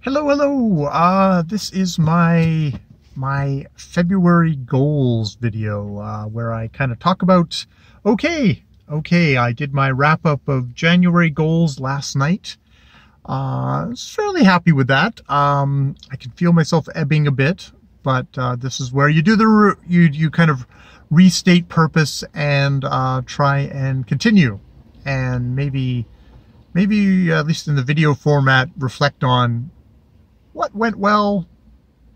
Hello. This is my February goals video, where I kind of talk about, okay, I did my wrap up of January goals last night. I was fairly happy with that. I can feel myself ebbing a bit, but this is where you do you kind of restate purpose and try and continue, and maybe at least in the video format, reflect on what went well,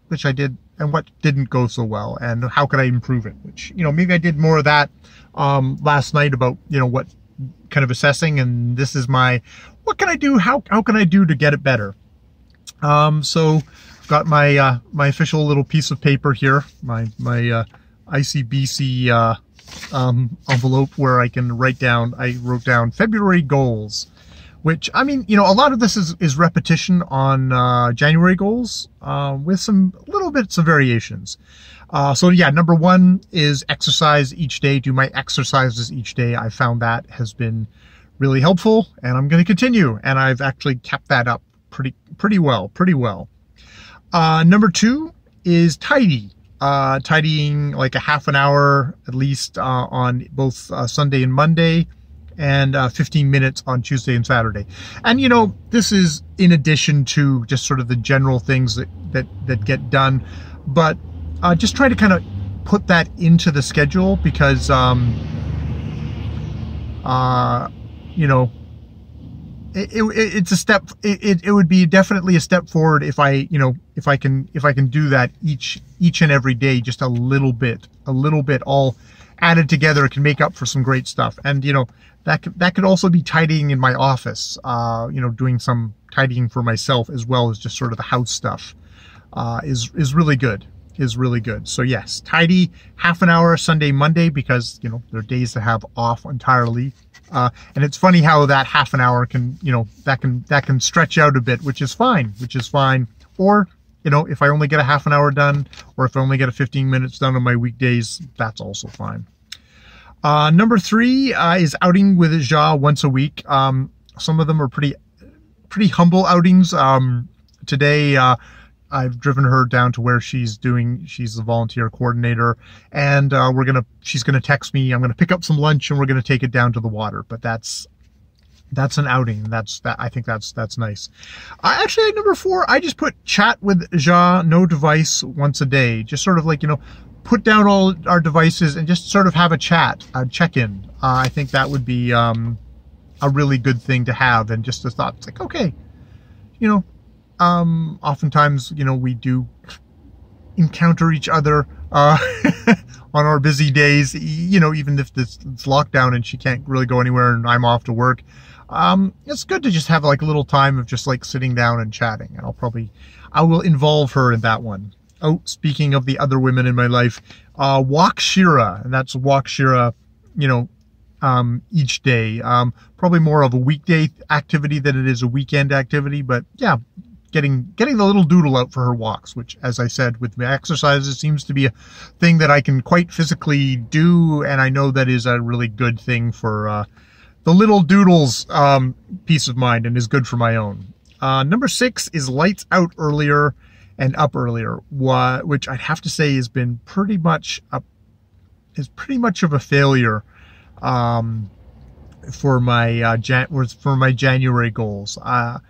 which I did, and what didn't go so well, and how could I improve it, which, maybe I did more of that last night about, what kind of assessing, and this is my, what can I do, how can I do to get it better? So I've got my my official little piece of paper here, my ICBC envelope where I can write down, I wrote down February goals, which, I mean, a lot of this is repetition on January goals, with some little bits of variations. So yeah, number one is exercise each day. Do my exercises each day. I found that has been really helpful, and I'm going to continue. And I've actually kept that up pretty well. Number two is tidy. Tidying like a half an hour at least on both Sunday and Monday, and 15 minutes on Tuesday and Saturday. And this is in addition to just sort of the general things that get done, but just try to kind of put that into the schedule, because it's a step, it would be definitely a step forward if I can do that each and every day, just a little bit all added together can make up for some great stuff. And that could also be tidying in my office, doing some tidying for myself, as well as just sort of the house stuff, is really good. So yes, tidy half an hour Sunday, Monday, because they're days to have off entirely. And it's funny how that half an hour can, that can stretch out a bit, which is fine. Or, if I only get a half an hour done, or if I only get a 15 minutes done on my weekdays, that's also fine. Number three is outing with Ja once a week. Some of them are pretty humble outings. Today, I've driven her down to where she's the volunteer coordinator, and she's gonna text me. I'm gonna pick up some lunch, and we're gonna take it down to the water. But that's an outing. I think that's nice. Actually, number four, I just put chat with Ja, no device, once a day. Just sort of like, put down all our devices and just sort of have a chat, a check-in. I think that would be a really good thing to have. And just a thought, it's like, okay, oftentimes, we do encounter each other on our busy days, even if it's lockdown and she can't really go anywhere and I'm off to work. It's good to just have like a little time of just like sitting down and chatting, and I will involve her in that one. Oh, speaking of the other women in my life, walk Shira, and that's walk Shira, each day. Probably more of a weekday activity than it is a weekend activity, but yeah, getting the little doodle out for her walks, which, as I said, with my exercises, seems to be a thing that I can quite physically do, and I know that is a really good thing for the little doodles peace of mind, and is good for my own. Number six is lights out earlier and up earlier, which I'd have to say has been pretty much of a failure for my January goals. I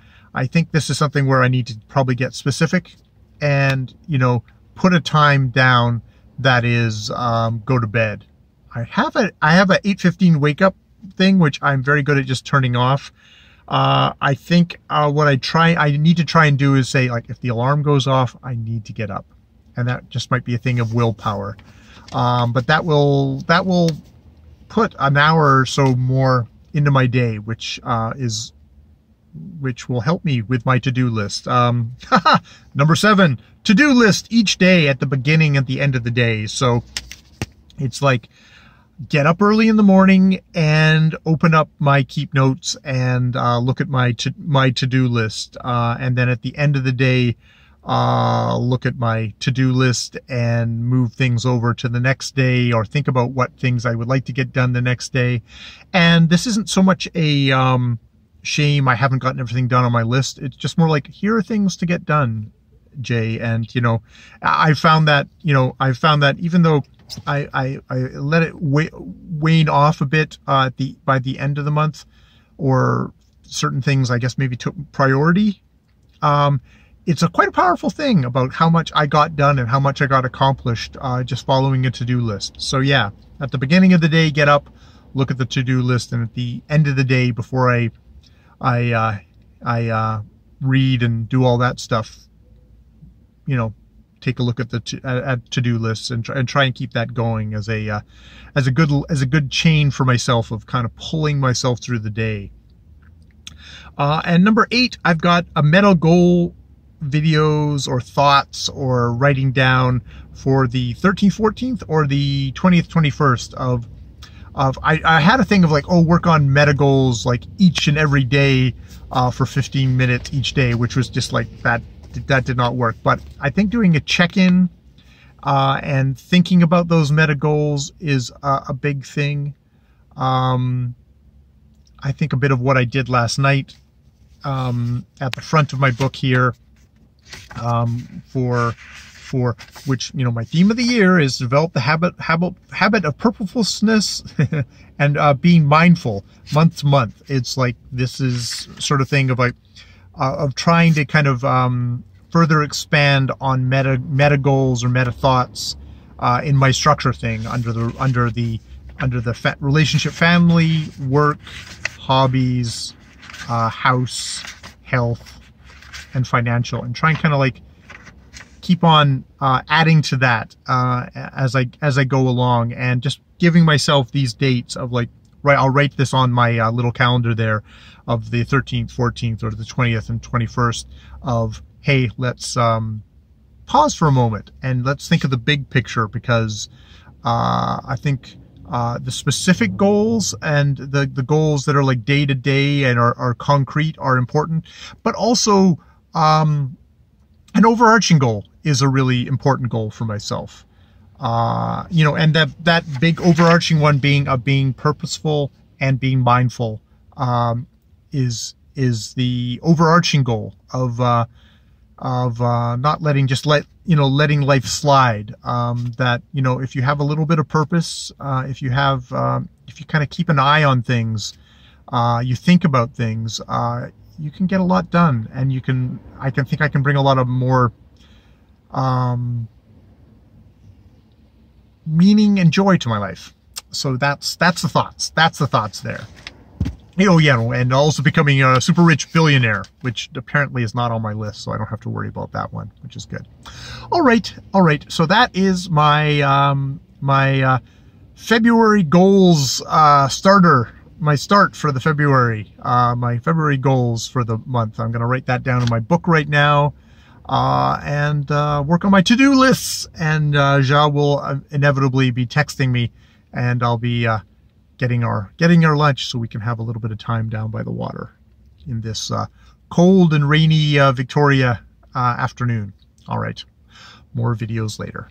think this is something where I need to probably get specific and, put a time down that is go to bed. I have a 8:15 wake up thing, which I'm very good at just turning off. I think what I need to try and do is say, like, if the alarm goes off, I need to get up, and that just might be a thing of willpower. But that will put an hour or so more into my day, which will help me with my to-do list. Number seven, to-do list each day at the beginning and the end of the day. So it's like, get up early in the morning and open up my Keep Notes and look at my to-do list. And then at the end of the day, look at my to-do list and move things over to the next day, or think about what things I would like to get done the next day. And this isn't so much a shame I haven't gotten everything done on my list. It's just more like, here are things to get done, Jay. And, you know, I found that even though I let it wane off a bit by the end of the month, or certain things I guess maybe took priority, it's quite a powerful thing about how much I got done and how much I got accomplished just following a to-do list. So yeah, at the beginning of the day, get up, look at the to-do list, and at the end of the day, before I read and do all that stuff, you know, take a look at the to-do lists and try and keep that going as a good chain for myself of kind of pulling myself through the day. And number 8, I've got a meta goal videos or thoughts or writing down for the 13th, 14th, or the 20th, 21st of I had a thing of like, oh, work on meta goals like each and every day for 15 minutes each day, which was just like that did not work. But I think doing a check-in and thinking about those meta goals is a big thing. I think a bit of what I did last night at the front of my book here, for which, you know, my theme of the year is develop the habit of purposefulness and being mindful month to month. It's like, this is sort of thing of like of trying to kind of further expand on meta goals or meta thoughts in my structure thing under the relationship, family, work, hobbies, house, health, and financial, and try and kind of like keep on adding to that as I go along, and just giving myself these dates of like, right, I'll write this on my little calendar there of the 13th, 14th, or the 20th and 21st of, hey, let's pause for a moment and let's think of the big picture, because I think the specific goals and the goals that are like day to day and are concrete are important, but also an overarching goal is a really important goal for myself. You know, and that big overarching one being purposeful and being mindful is the overarching goal of not letting life slide. That, you know, if you have a little bit of purpose, if you kind of keep an eye on things, you think about things, you can get a lot done, and I can bring a lot of more meaning and joy to my life. So that's the thoughts. That's the thoughts there. Oh yeah, and also becoming a super rich billionaire, which apparently is not on my list, so I don't have to worry about that one, which is good. All right. So that is my my Fbrry goals starter. My start for the February, my Fbrry goals for the month. I'm going to write that down in my book right now, and work on my to-do lists. And Ja will inevitably be texting me, and I'll be getting our lunch so we can have a little bit of time down by the water in this cold and rainy Victoria afternoon. All right, more videos later.